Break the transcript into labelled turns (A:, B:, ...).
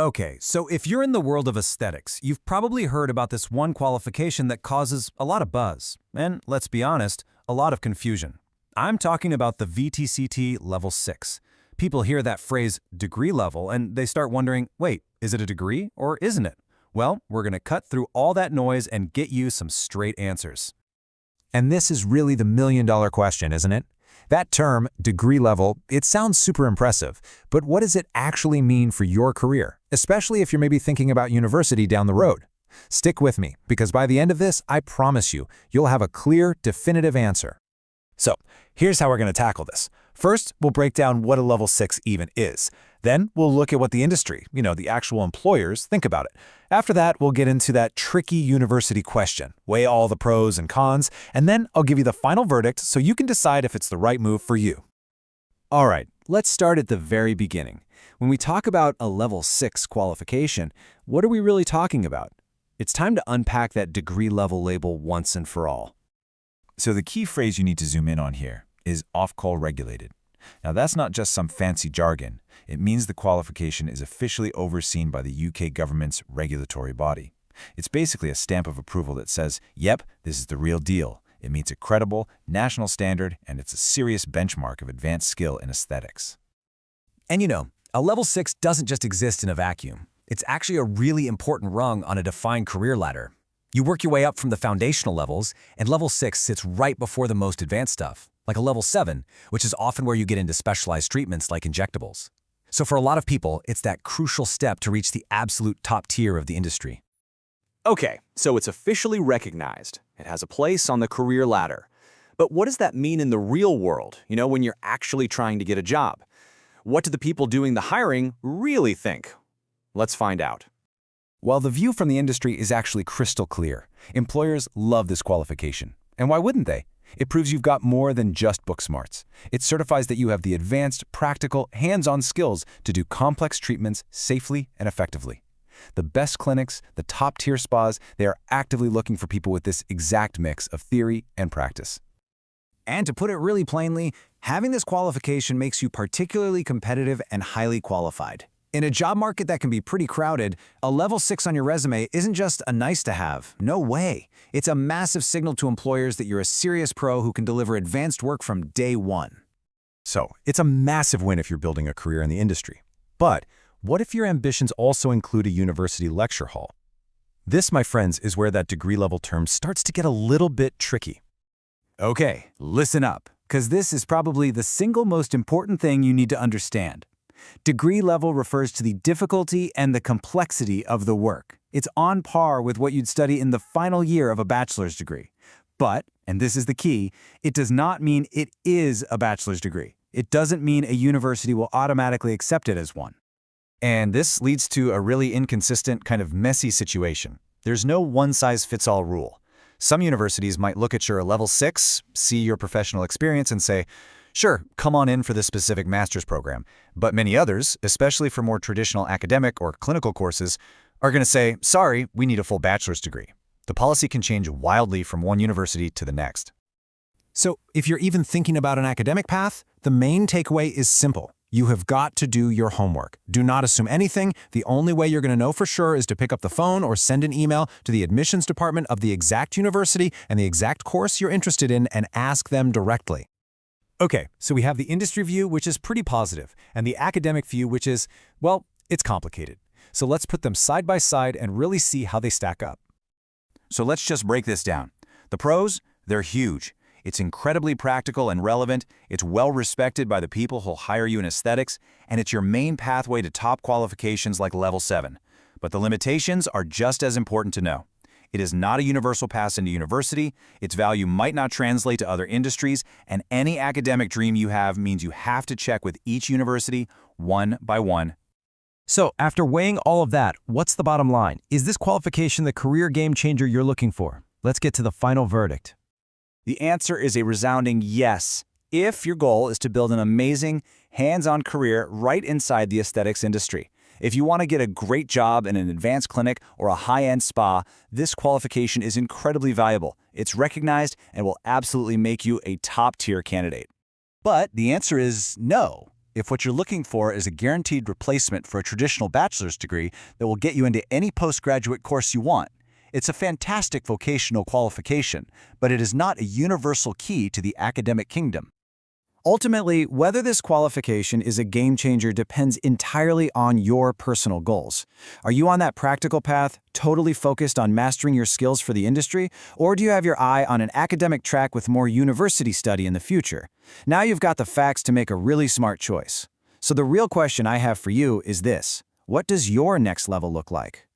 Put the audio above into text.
A: Okay, so if you're in the world of aesthetics, you've probably heard about this one qualification that causes a lot of buzz, and let's be honest, a lot of confusion. I'm talking about the VTCT Level 6. People hear that phrase degree level and they start wondering, wait, is it a degree or isn't it? Well, we're going to cut through all that noise and get you some straight answers.
B: And this is really the million-dollar question, isn't it? That term, degree level, it sounds super impressive, but what does it actually mean for your career, especially if you're maybe thinking about university down the road? Stick with me, because by the end of this, I promise you, you'll have a clear, definitive answer. So, here's how we're going to tackle this. First, we'll break down what a level 6 even is. Then, we'll look at what the industry, the actual employers, think about it. After that, we'll get into that tricky university question, weigh all the pros and cons, and then I'll give you the final verdict so you can decide if it's the right move for you.
A: All right, let's start at the very beginning. When we talk about a level 6 qualification, what are we really talking about? It's time to unpack that degree level label once and for all.
C: So the key phrase you need to zoom in on here is off-call regulated. Now that's not just some fancy jargon. It means the qualification is officially overseen by the UK government's regulatory body. It's basically a stamp of approval that says, yep, this is the real deal. It meets a credible, national standard, and it's a serious benchmark of advanced skill in aesthetics.
A: And a level 6 doesn't just exist in a vacuum. It's actually a really important rung on a defined career ladder. You work your way up from the foundational levels, and level 6 sits right before the most advanced stuff, like a level 7, which is often where you get into specialized treatments like injectables. So for a lot of people, it's that crucial step to reach the absolute top tier of the industry.
D: Okay, so it's officially recognized. It has a place on the career ladder. But what does that mean in the real world, when you're actually trying to get a job? What do the people doing the hiring really think? Let's find out.
A: Well, the view from the industry is actually crystal clear. Employers love this qualification. And why wouldn't they? It proves you've got more than just book smarts. It certifies that you have the advanced, practical, hands-on skills to do complex treatments safely and effectively. The best clinics, the top-tier spas, they are actively looking for people with this exact mix of theory and practice. And to put it really plainly, having this qualification makes you particularly competitive and highly qualified. In a job market that can be pretty crowded, a level 6 on your resume isn't just a nice-to-have. No way. It's a massive signal to employers that you're a serious pro who can deliver advanced work from day one.
B: So, it's a massive win if you're building a career in the industry. But what if your ambitions also include a university lecture hall? This, my friends, is where that degree level term starts to get a little bit tricky.
A: Okay, listen up, because this is probably the single most important thing you need to understand. Degree level refers to the difficulty and the complexity of the work. It's on par with what you'd study in the final year of a bachelor's degree. But, and this is the key, it does not mean it is a bachelor's degree. It doesn't mean a university will automatically accept it as one.
B: And this leads to a really inconsistent, kind of messy situation. There's no one-size-fits-all rule. Some universities might look at your level 6, see your professional experience, and say, sure, come on in for this specific master's program. But many others, especially for more traditional academic or clinical courses, are going to say, sorry, we need a full bachelor's degree. The policy can change wildly from one university to the next.
A: So if you're even thinking about an academic path, the main takeaway is simple. You have got to do your homework. Do not assume anything. The only way you're going to know for sure is to pick up the phone or send an email to the admissions department of the exact university and the exact course you're interested in and ask them directly. Okay, so we have the industry view, which is pretty positive, and the academic view, which is, well, it's complicated. So let's put them side by side and really see how they stack up.
C: So let's just break this down. The pros, they're huge. It's incredibly practical and relevant, it's well respected by the people who'll hire you in aesthetics, and it's your main pathway to top qualifications like level 7. But the limitations are just as important to know. It is not a universal pass into university, its value might not translate to other industries, and any academic dream you have means you have to check with each university one by one.
B: So, after weighing all of that, what's the bottom line? Is this qualification the career game changer you're looking for? Let's get to the final verdict.
D: The answer is a resounding yes, if your goal is to build an amazing, hands-on career right inside the aesthetics industry. If you want to get a great job in an advanced clinic or a high-end spa, this qualification is incredibly valuable. It's recognized and will absolutely make you a top-tier candidate. But the answer is no. If what you're looking for is a guaranteed replacement for a traditional bachelor's degree that will get you into any postgraduate course you want, it's a fantastic vocational qualification, but it is not a universal key to the academic kingdom. Ultimately, whether this qualification is a game changer depends entirely on your personal goals. Are you on that practical path, totally focused on mastering your skills for the industry, or do you have your eye on an academic track with more university study in the future? Now you've got the facts to make a really smart choice. So the real question I have for you is this: what does your next level look like?